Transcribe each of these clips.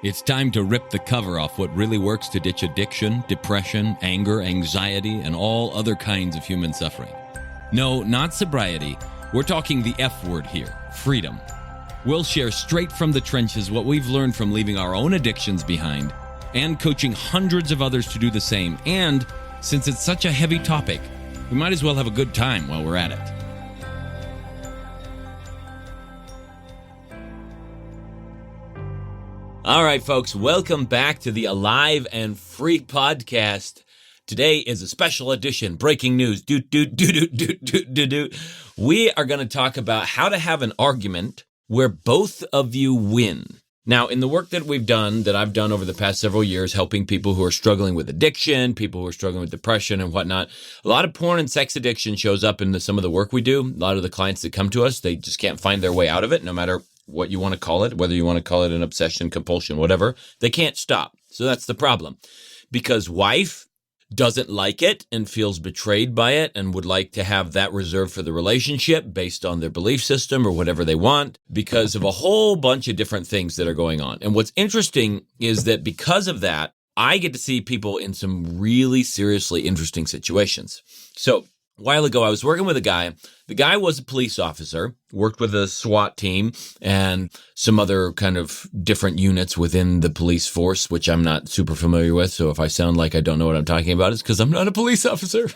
It's time to rip the cover off what really works to ditch addiction, depression, anger, anxiety, and all other kinds of human suffering. No, not sobriety. We're talking the F word here, freedom. We'll share straight from the trenches what we've learned from leaving our own addictions behind and coaching hundreds of others to do the same. And since it's such a heavy topic, we might as well have a good time while we're at it. All right, folks, welcome back to the Alive and Free podcast. Today is a special edition, breaking news. We are going to talk about how to have an argument where both of you win. Now, in the work that I've done over the past several years, helping people who are struggling with addiction, people who are struggling with depression and whatnot, a lot of porn and sex addiction shows up in some of the work we do. A lot of the clients that come to us, they just can't find their way out of it, no matter what you want to call it, whether you want to call it an obsession, compulsion, whatever. They can't stop. So that's the problem. Because wife doesn't like it and feels betrayed by it and would like to have that reserved for the relationship based on their belief system or whatever they want because of a whole bunch of different things that are going on. And what's interesting is that because of that, I get to see people in some really seriously interesting situations. So a while ago, I was working with a guy. The guy was a police officer, worked with a SWAT team and some other kind of different units within the police force, which I'm not super familiar with. So if I sound like I don't know what I'm talking about, it's because I'm not a police officer.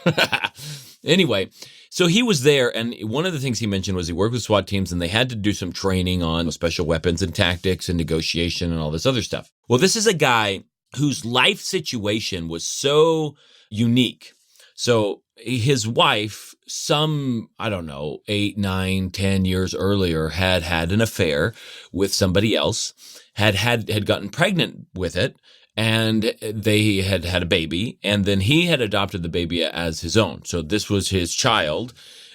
Anyway, so he was there, and one of the things he mentioned was he worked with SWAT teams, and they had to do some training on special weapons and tactics and negotiation and all this other stuff. Well, this is a guy whose life situation was so unique. So his wife, some, 8, 9, 10 years earlier, had an affair with somebody else, had gotten pregnant with it, and they had a baby, and then he had adopted the baby as his own. So this was his child,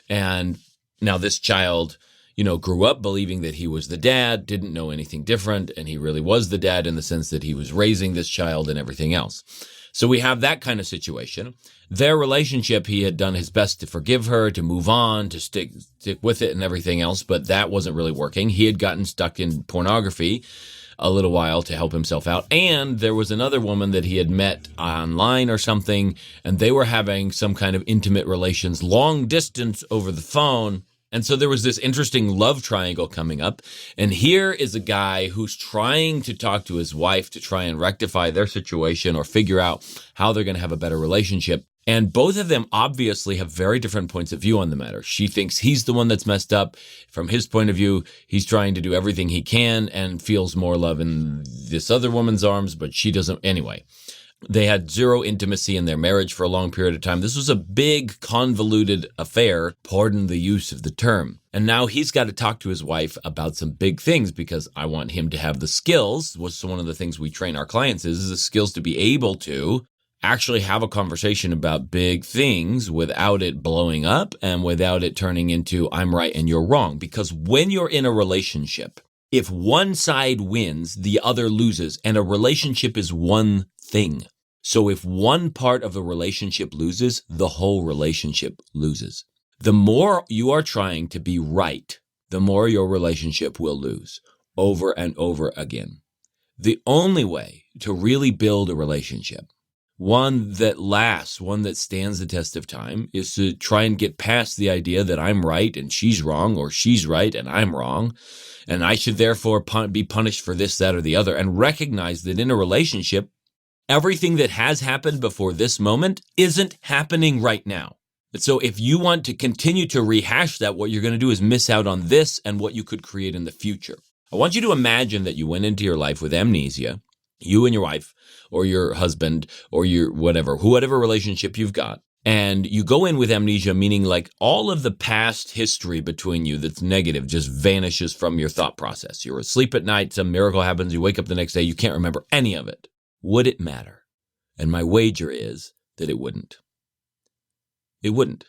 and now this child, grew up believing that he was the dad, didn't know anything different, and he really was the dad in the sense that he was raising this child and everything else. So we have that kind of situation. Their relationship, he had done his best to forgive her, to move on, to stick with it and everything else, but that wasn't really working. He had gotten stuck in pornography a little while to help himself out. And there was another woman that he had met online or something, and they were having some kind of intimate relations, long distance over the phone. And so there was this interesting love triangle coming up. And here is a guy who's trying to talk to his wife to try and rectify their situation or figure out how they're going to have a better relationship. And both of them obviously have very different points of view on the matter. She thinks he's the one that's messed up. From his point of view, he's trying to do everything he can and feels more love in this other woman's arms, but she doesn't. Anyway, they had zero intimacy in their marriage for a long period of time. This was a big, convoluted affair, pardon the use of the term. And now he's got to talk to his wife about some big things because I want him to have the skills. What's one of the things we train our clients is the skills to be able to actually have a conversation about big things without it blowing up and without it turning into I'm right and you're wrong. Because when you're in a relationship, if one side wins, the other loses, and a relationship is one thing. So if one part of the relationship loses, the whole relationship loses. The more you are trying to be right, the more your relationship will lose over and over again. The only way to really build a relationship, one that lasts, one that stands the test of time, is to try and get past the idea that I'm right and she's wrong, or she's right and I'm wrong, and I should therefore be punished for this, that, or the other, and recognize that in a relationship, everything that has happened before this moment isn't happening right now. And so if you want to continue to rehash that, what you're going to do is miss out on this and what you could create in the future. I want you to imagine that you went into your life with amnesia, you and your wife, or your husband, or your whatever relationship you've got. And you go in with amnesia, meaning like all of the past history between you that's negative just vanishes from your thought process. You're asleep at night, some miracle happens, you wake up the next day, you can't remember any of it. Would it matter? And my wager is that it wouldn't. It wouldn't.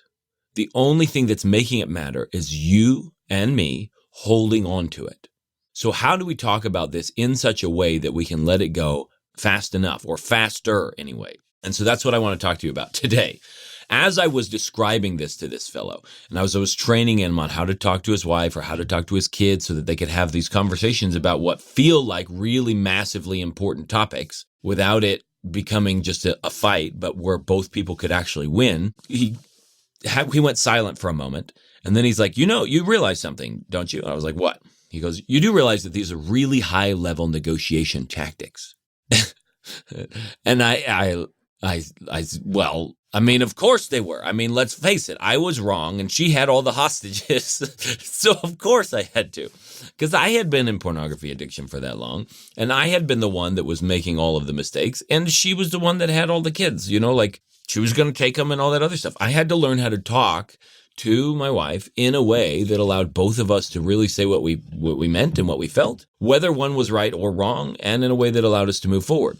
The only thing that's making it matter is you and me holding on to it. So how do we talk about this in such a way that we can let it go fast enough, or faster anyway? And so that's what I want to talk to you about today. as I was describing this to this fellow, and I was training him on how to talk to his wife or how to talk to his kids so that they could have these conversations about what feel like really massively important topics without it becoming just a fight, but where both people could actually win. He went silent for a moment, and then he's like, you realize something, don't you? I was like, what? He goes, you do realize that these are really high-level negotiation tactics. And well, I mean, of course they were. I mean, let's face it. I was wrong, and she had all the hostages. So, of course, I had to. Because I had been in pornography addiction for that long, and I had been the one that was making all of the mistakes, and she was the one that had all the kids, like she was going to take them and all that other stuff. I had to learn how to talk to my wife in a way that allowed both of us to really say what we meant and what we felt, whether one was right or wrong, and in a way that allowed us to move forward.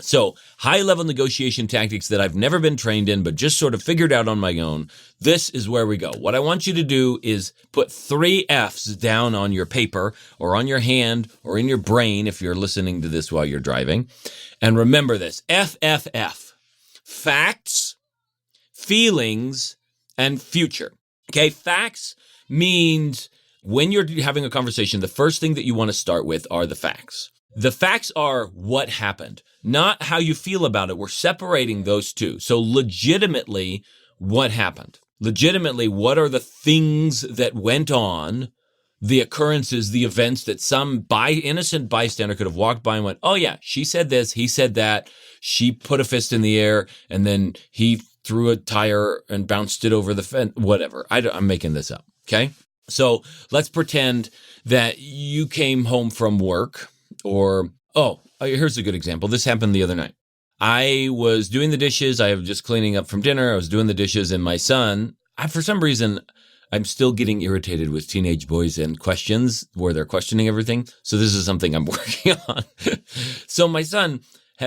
So, high-level negotiation tactics that I've never been trained in, but just sort of figured out on my own. This is where we go. What I want you to do is put 3 F's down on your paper or on your hand or in your brain if you're listening to this while you're driving. And remember this, FFF, facts, feelings, and future. Okay, facts means when you're having a conversation, the first thing that you want to start with are the facts. The facts are what happened, not how you feel about it. We're separating those two. So legitimately, what happened? Legitimately, what are the things that went on, the occurrences, the events that some innocent bystander could have walked by and went, oh yeah, she said this, he said that, she put a fist in the air, and then he threw a tire and bounced it over the fence, whatever. I'm making this up, okay? So let's pretend that you came home from work. Or, here's a good example. This happened the other night. I was doing the dishes. I was just cleaning up from dinner. I was doing the dishes, and my son, for some reason, I'm still getting irritated with teenage boys and questions where they're questioning everything. So this is something I'm working on. So my son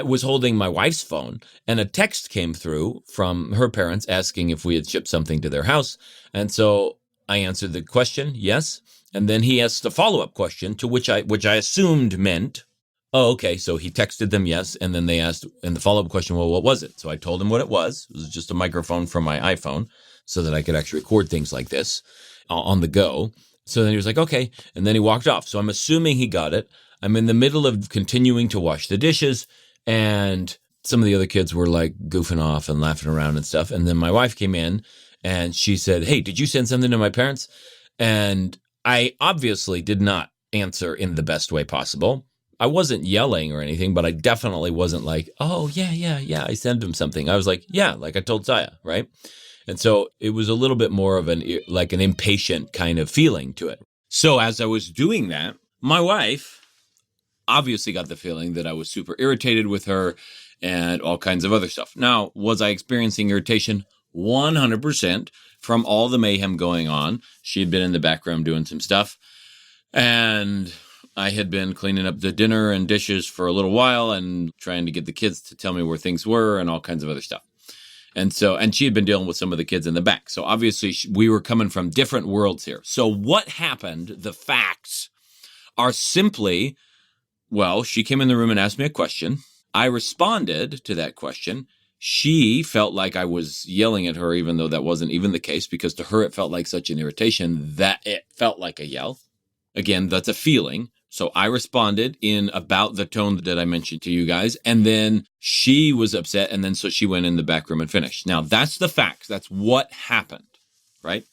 was holding my wife's phone, and a text came through from her parents asking if we had shipped something to their house. And so I answered the question, yes. And then he asked a follow-up question to which I assumed meant, oh, okay, so he texted them yes, and then they asked in the follow-up question, well, what was it? So I told him what it was. It was just a microphone from my iPhone so that I could actually record things like this on the go. So then he was like, okay, and then he walked off. So I'm assuming he got it. I'm in the middle of continuing to wash the dishes, and some of the other kids were like goofing off and laughing around and stuff. And then my wife came in, and she said, hey, did you send something to my parents? And I obviously did not answer in the best way possible. I wasn't yelling or anything, but I definitely wasn't like, oh, yeah, I sent him something. I was like, yeah, like I told Saya, right? And so it was a little bit more of an impatient kind of feeling to it. So as I was doing that, my wife obviously got the feeling that I was super irritated with her and all kinds of other stuff. Now, was I experiencing irritation? 100%. From all the mayhem going on. She had been in the back room doing some stuff, and I had been cleaning up the dinner and dishes for a little while and trying to get the kids to tell me where things were and all kinds of other stuff. And she had been dealing with some of the kids in the back. So obviously we were coming from different worlds here. So what happened, the facts, are simply, well, she came in the room and asked me a question. I responded to that question. She felt like I was yelling at her, even though that wasn't even the case, because to her it felt like such an irritation that it felt like a yell. Again, that's a feeling. So I responded in about the tone that I mentioned to you guys, and then she was upset, and then so she went in the back room and finished. Now, that's the facts. That's what happened, right?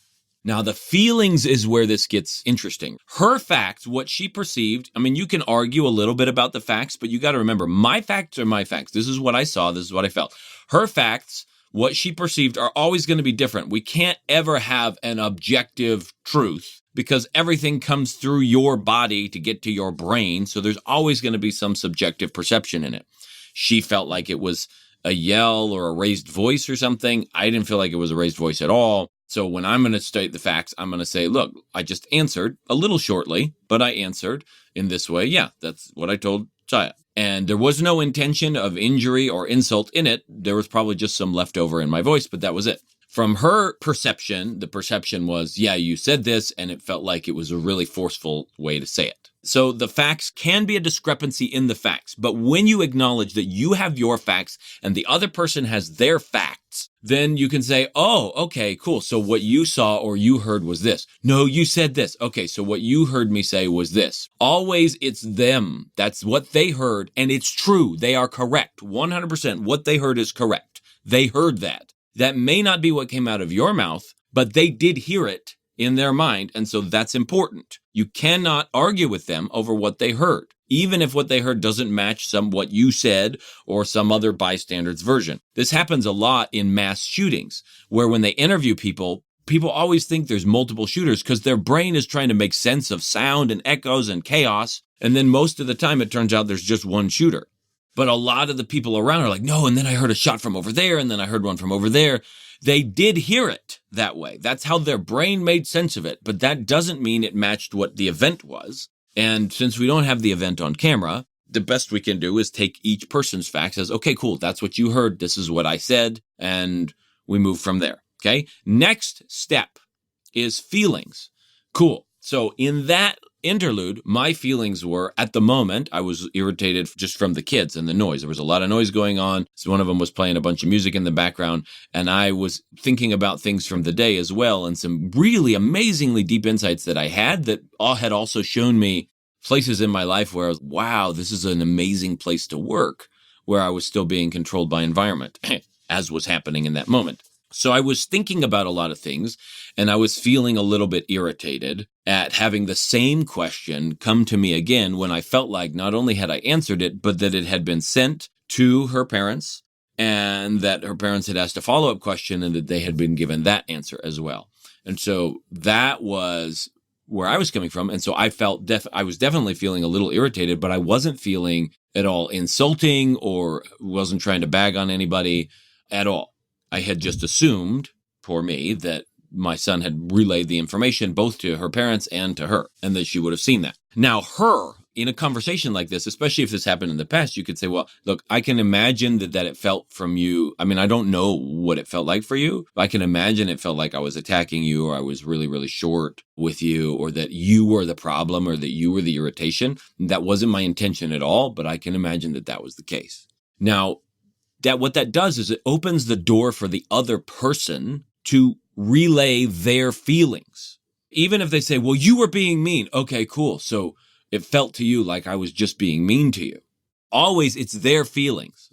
Now, the feelings is where this gets interesting. Her facts, what she perceived, I mean, you can argue a little bit about the facts, but you got to remember, my facts are my facts. This is what I saw. This is what I felt. Her facts, what she perceived, are always going to be different. We can't ever have an objective truth because everything comes through your body to get to your brain. So there's always going to be some subjective perception in it. She felt like it was a yell or a raised voice or something. I didn't feel like it was a raised voice at all. So when I'm going to state the facts, I'm going to say, look, I just answered a little shortly, but I answered in this way. Yeah, that's what I told Chaya. And there was no intention of injury or insult in it. There was probably just some leftover in my voice, but that was it. From her perception, the perception was, yeah, you said this, and it felt like it was a really forceful way to say it. So the facts can be a discrepancy in the facts, but when you acknowledge that you have your facts and the other person has their facts, then you can say, oh, okay, cool. So what you saw or you heard was this. No, you said this. Okay, so what you heard me say was this. Always it's them. That's what they heard, and it's true. They are correct. 100% what they heard is correct. They heard that. That may not be what came out of your mouth, but they did hear it in their mind, and so that's important. You cannot argue with them over what they heard, even if what they heard doesn't match what you said or some other bystander's version. This happens a lot in mass shootings, where when they interview people always think there's multiple shooters because their brain is trying to make sense of sound and echoes and chaos, and then most of the time it turns out there's just one shooter. But a lot of the people around are like, no, and then I heard a shot from over there, and then I heard one from over there. They did hear it that way. That's how their brain made sense of it. But that doesn't mean it matched what the event was. And since we don't have the event on camera, the best we can do is take each person's facts as, okay, cool, that's what you heard. This is what I said. And we move from there. Okay. Next step is feelings. Cool. So in that interlude, my feelings were, at the moment, I was irritated just from the kids and the noise. There was a lot of noise going on. So one of them was playing a bunch of music in the background, and I was thinking about things from the day as well, and some really amazingly deep insights that I had that had also shown me places in my life where I was, wow, this is an amazing place to work, where I was still being controlled by environment, as was happening in that moment. So I was thinking about a lot of things, and I was feeling a little bit irritated at having the same question come to me again when I felt like not only had I answered it, but that it had been sent to her parents, and that her parents had asked a follow-up question, and that they had been given that answer as well. And so that was where I was coming from. And so I felt I was definitely feeling a little irritated, but I wasn't feeling at all insulting or wasn't trying to bag on anybody at all. I had just assumed, poor me, that my son had relayed the information both to her parents and to her, and that she would have seen that. Now, in a conversation like this, especially if this happened in the past, you could say, well, look, I can imagine that it felt from you. I mean, I don't know what it felt like for you, but I can imagine it felt like I was attacking you, or I was really, really short with you, or that you were the problem, or that you were the irritation. That wasn't my intention at all, but I can imagine that was the case. Now, what that does is it opens the door for the other person to relay their feelings. Even if they say, well, you were being mean. Okay, cool. So it felt to you like I was just being mean to you. Always, it's their feelings.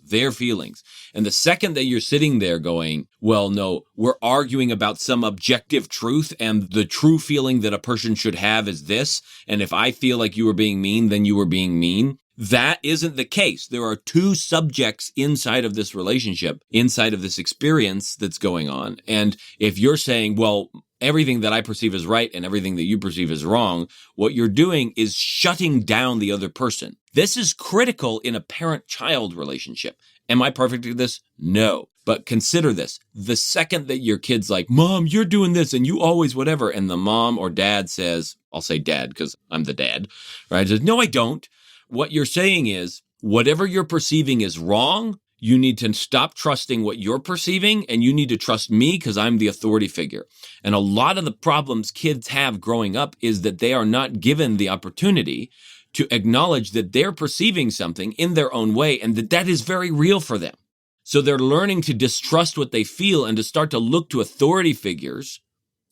And the second that you're sitting there going, well, no, we're arguing about some objective truth, and the true feeling that a person should have is this. And if I feel like you were being mean, then you were being mean. That isn't the case. There are two subjects inside of this relationship, inside of this experience that's going on. And if you're saying, well, everything that I perceive is right and everything that you perceive is wrong, what you're doing is shutting down the other person. This is critical in a parent-child relationship. Am I perfect at this? No. But consider this. The second that your kid's like, Mom, you're doing this and you always whatever, and the mom or dad says, I'll say dad because I'm the dad, right? Says, no, I don't. What you're saying is, whatever you're perceiving is wrong. You need to stop trusting what you're perceiving, and you need to trust me because I'm the authority figure. And a lot of the problems kids have growing up is that they are not given the opportunity to acknowledge that they're perceiving something in their own way, and that is very real for them. So they're learning to distrust what they feel and to start to look to authority figures,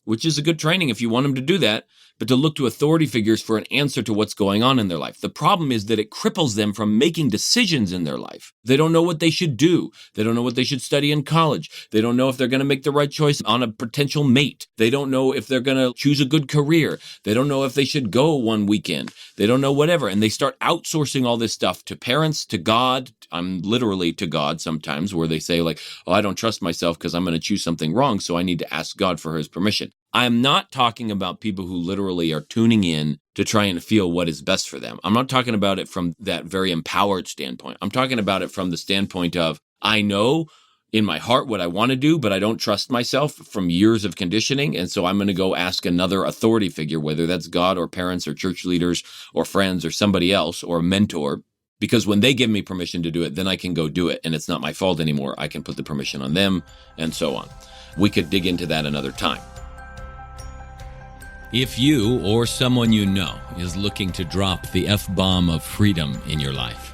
which is a good training if you want them to do that, but to look to authority figures for an answer to what's going on in their life. The problem is that it cripples them from making decisions in their life. They don't know what they should do. They don't know what they should study in college. They don't know if they're going to make the right choice on a potential mate. They don't know if they're going to choose a good career. They don't know if they should go one weekend. They don't know whatever. And they start outsourcing all this stuff to parents, to God. I'm literally to God sometimes, where they say like, oh, I don't trust myself because I'm going to choose something wrong, so I need to ask God for his permission. I'm not talking about people who literally are tuning in to try and feel what is best for them. I'm not talking about it from that very empowered standpoint. I'm talking about it from the standpoint of, I know in my heart what I want to do, but I don't trust myself from years of conditioning. And so I'm going to go ask another authority figure, whether that's God or parents or church leaders or friends or somebody else or a mentor. Because when they give me permission to do it, then I can go do it. And it's not my fault anymore. I can put the permission on them and so on. We could dig into that another time. If you or someone you know is looking to drop the F-bomb of freedom in your life,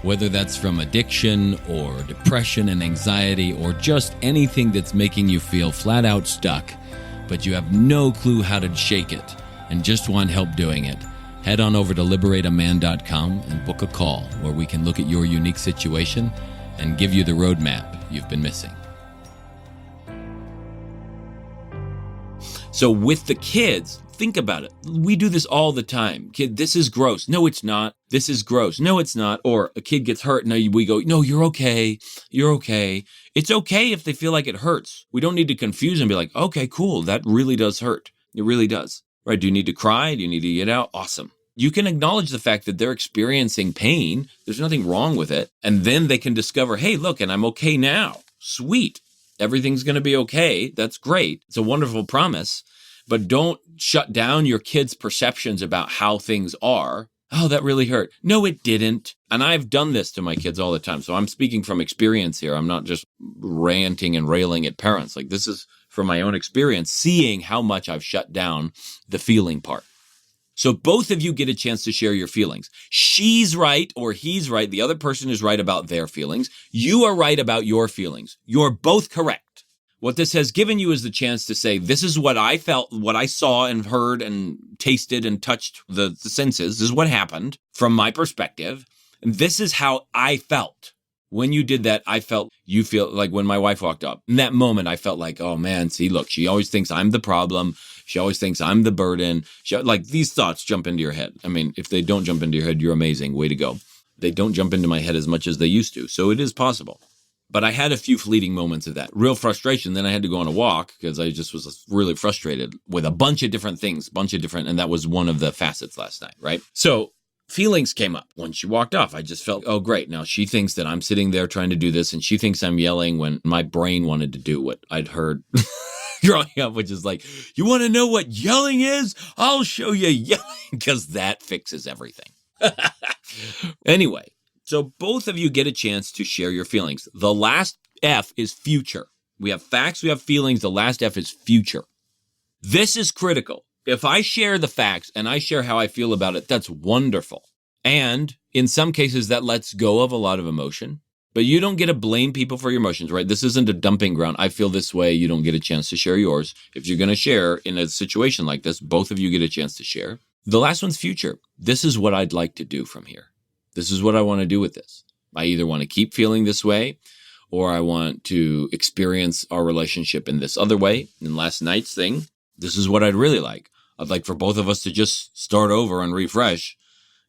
whether that's from addiction or depression and anxiety or just anything that's making you feel flat out stuck, but you have no clue how to shake it and just want help doing it, head on over to liberateaman.com and book a call where we can look at your unique situation and give you the roadmap you've been missing. So with the kids, think about it. We do this all the time. Kid, this is gross. No, it's not. This is gross. No, it's not. Or a kid gets hurt. And we go, no, you're okay. You're okay. It's okay if they feel like it hurts. We don't need to confuse and be like, okay, cool. That really does hurt. It really does. Right? Do you need to cry? Do you need to get out? Awesome. You can acknowledge the fact that they're experiencing pain. There's nothing wrong with it. And then they can discover, hey, look, and I'm okay now. Sweet. Everything's going to be okay. That's great. It's a wonderful promise. But don't shut down your kids' perceptions about how things are. Oh, that really hurt. No, it didn't. And I've done this to my kids all the time. So I'm speaking from experience here. I'm not just ranting and railing at parents. Like, this is from my own experience, seeing how much I've shut down the feeling part. So both of you get a chance to share your feelings. She's right or he's right. The other person is right about their feelings. You are right about your feelings. You're both correct. What this has given you is the chance to say, this is what I felt, what I saw and heard and tasted and touched the senses. This is what happened from my perspective. And this is how I felt. When you did that, you feel like when my wife walked up. In that moment, I felt like, oh man, see, look, she always thinks I'm the problem. She always thinks I'm the burden. Like these thoughts jump into your head. I mean, if they don't jump into your head, you're amazing. Way to go. They don't jump into my head as much as they used to. So it is possible. But I had a few fleeting moments of that. Real frustration. Then I had to go on a walk because I just was really frustrated with a bunch of different things, and that was one of the facets last night, right? So feelings came up when she walked off. I just felt, oh, great. Now she thinks that I'm sitting there trying to do this, and she thinks I'm yelling when my brain wanted to do what I'd heard growing up, which is like, you want to know what yelling is? I'll show you yelling, because that fixes everything. Anyway. So both of you get a chance to share your feelings. The last F is future. We have facts, we have feelings. The last F is future. This is critical. If I share the facts and I share how I feel about it, that's wonderful. And in some cases, that lets go of a lot of emotion. But you don't get to blame people for your emotions, right? This isn't a dumping ground. I feel this way. You don't get a chance to share yours. If you're going to share in a situation like this, both of you get a chance to share. The last one's future. This is what I'd like to do from here. This is what I want to do with this. I either want to keep feeling this way, or I want to experience our relationship in this other way. In last night's thing, this is what I'd really like. I'd like for both of us to just start over and refresh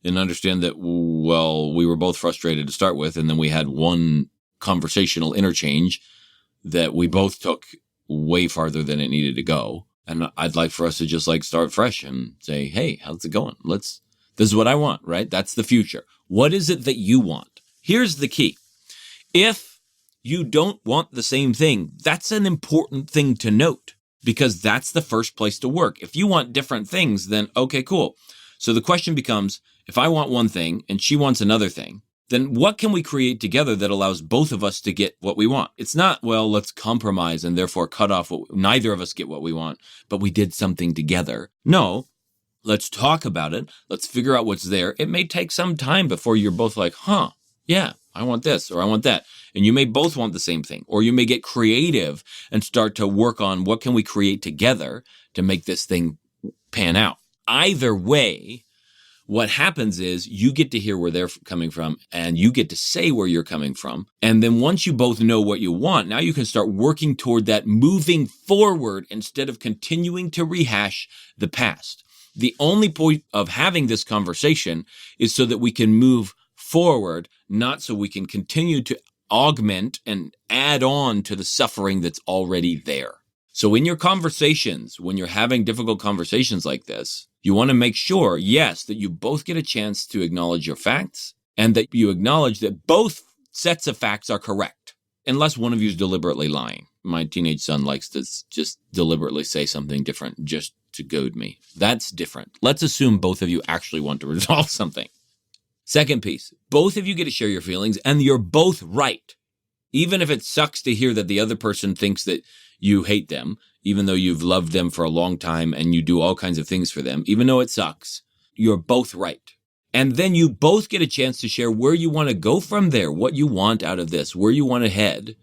and understand that, well, we were both frustrated to start with, and then we had one conversational interchange that we both took way farther than it needed to go. And I'd like for us to just like start fresh and say, hey, how's it going? This is what I want, right? That's the future. What is it that you want? Here's the key. If you don't want the same thing, that's an important thing to note, because that's the first place to work. If you want different things, then okay, cool. So the question becomes, if I want one thing and she wants another thing, then what can we create together that allows both of us to get what we want? It's not, well, let's compromise and therefore cut off neither of us get what we want, but we did something together. No. Let's talk about it. Let's figure out what's there. It may take some time before you're both like, yeah, I want this or I want that. And you may both want the same thing, or you may get creative and start to work on what can we create together to make this thing pan out. Either way, what happens is you get to hear where they're coming from and you get to say where you're coming from. And then once you both know what you want, now you can start working toward that, moving forward instead of continuing to rehash the past. The only point of having this conversation is so that we can move forward, not so we can continue to augment and add on to the suffering that's already there. So in your conversations, when you're having difficult conversations like this, you want to make sure, yes, that you both get a chance to acknowledge your facts and that you acknowledge that both sets of facts are correct, unless one of you is deliberately lying. My teenage son likes to just deliberately say something different just to goad me. That's different. Let's assume both of you actually want to resolve something. Second piece, both of you get to share your feelings and you're both right. Even if it sucks to hear that the other person thinks that you hate them, even though you've loved them for a long time and you do all kinds of things for them, even though it sucks, you're both right. And then you both get a chance to share where you want to go from there, what you want out of this, where you want to head,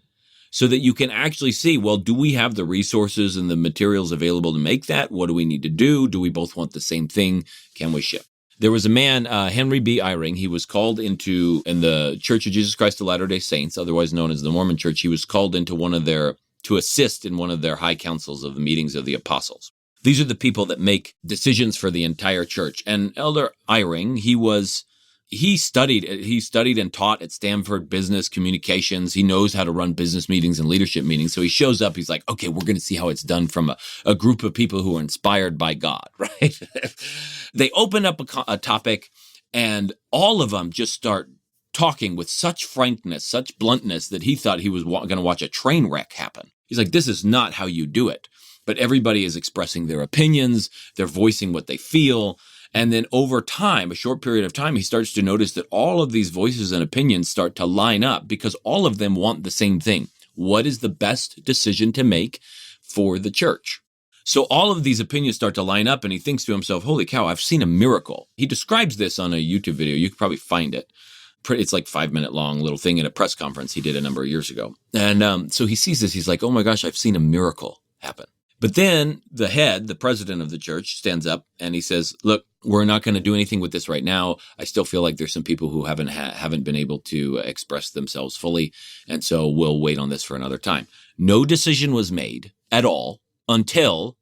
so that you can actually see, well, do we have the resources and the materials available to make that? What do we need to do? Do we both want the same thing? Can we ship? There was a man, Henry B. Eyring. He was called in the Church of Jesus Christ of Latter-day Saints, otherwise known as the Mormon Church. He was called into to assist in one of their high councils of the meetings of the apostles. These are the people that make decisions for the entire church. And Elder Eyring, he studied and taught at Stanford Business Communications. He knows how to run business meetings and leadership meetings. So he shows up. He's like, okay, we're going to see how it's done from a group of people who are inspired by God, right? They open up a topic, and all of them just start talking with such frankness, such bluntness, that he thought he was going to watch a train wreck happen. He's like, this is not how you do it. But everybody is expressing their opinions. They're voicing what they feel. And then over time, a short period of time, he starts to notice that all of these voices and opinions start to line up because all of them want the same thing. What is the best decision to make for the church? So all of these opinions start to line up, and he thinks to himself, holy cow, I've seen a miracle. He describes this on a YouTube video. You could probably find it. It's like 5-minute long little thing in a press conference he did a number of years ago. And so he sees this. He's like, oh my gosh, I've seen a miracle happen. But then the president of the church, stands up and he says, look, we're not going to do anything with this right now. I still feel like there's some people who haven't been able to express themselves fully. And so we'll wait on this for another time. No decision was made at all until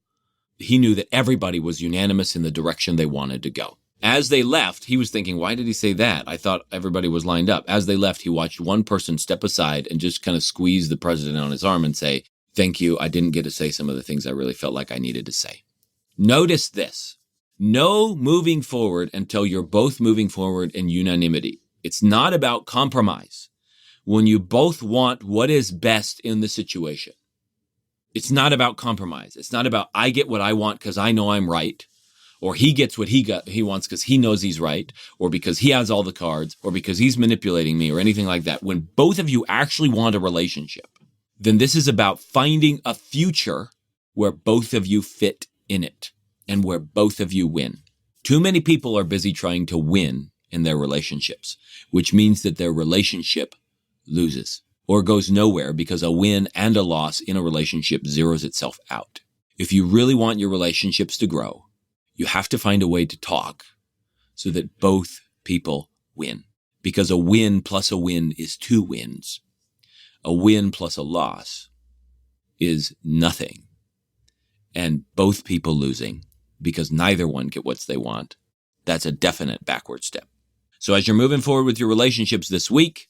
he knew that everybody was unanimous in the direction they wanted to go. As they left, he was thinking, why did he say that? I thought everybody was lined up. As they left, he watched one person step aside and just kind of squeeze the president on his arm and say, thank you. I didn't get to say some of the things I really felt like I needed to say. Notice this. No moving forward until you're both moving forward in unanimity. It's not about compromise. When you both want what is best in the situation. It's not about compromise. It's not about I get what I want because I know I'm right. Or he gets what he wants because he knows he's right, or because he has all the cards, or because he's manipulating me, or anything like that. When both of you actually want a relationship, then this is about finding a future where both of you fit in it and where both of you win. Too many people are busy trying to win in their relationships, which means that their relationship loses or goes nowhere because a win and a loss in a relationship zeroes itself out. If you really want your relationships to grow, you have to find a way to talk so that both people win, because a win plus a win is 2 wins. A win plus a loss is nothing. And both people losing because neither one get what they want. That's a definite backward step. So as you're moving forward with your relationships this week,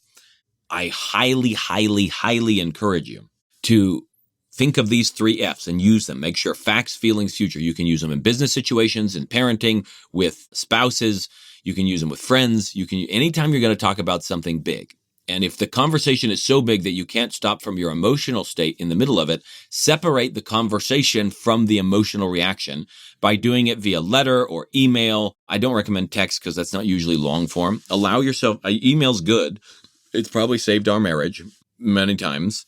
I highly, highly, highly encourage you to think of these 3 F's and use them. Make sure facts, feelings, future. You can use them in business situations, in parenting, with spouses. You can use them with friends. Anytime you're going to talk about something big. And if the conversation is so big that you can't stop from your emotional state in the middle of it, separate the conversation from the emotional reaction by doing it via letter or email. I don't recommend text because that's not usually long form. Allow yourself, email's good. It's probably saved our marriage many times,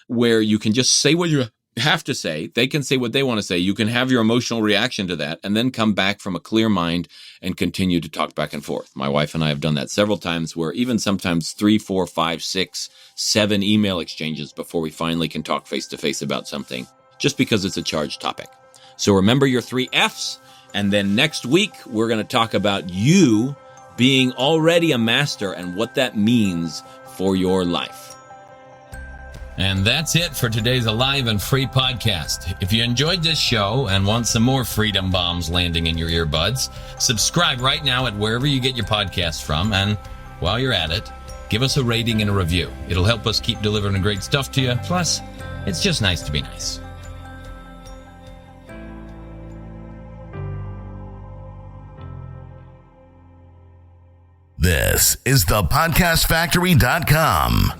where you can just say what you have to say. They can say what they want to say. You can have your emotional reaction to that and then come back from a clear mind and continue to talk back and forth. My wife and I have done that several times, where even sometimes 3, 4, 5, 6, 7 email exchanges before we finally can talk face to face about something, just because it's a charged topic. So remember your 3 F's. And then next week, we're going to talk about you being already a master and what that means for your life. And that's it for today's Alive and Free podcast. If you enjoyed this show and want some more freedom bombs landing in your earbuds, subscribe right now at wherever you get your podcasts from. And while you're at it, give us a rating and a review. It'll help us keep delivering great stuff to you. Plus, it's just nice to be nice. This is thepodcastfactory.com.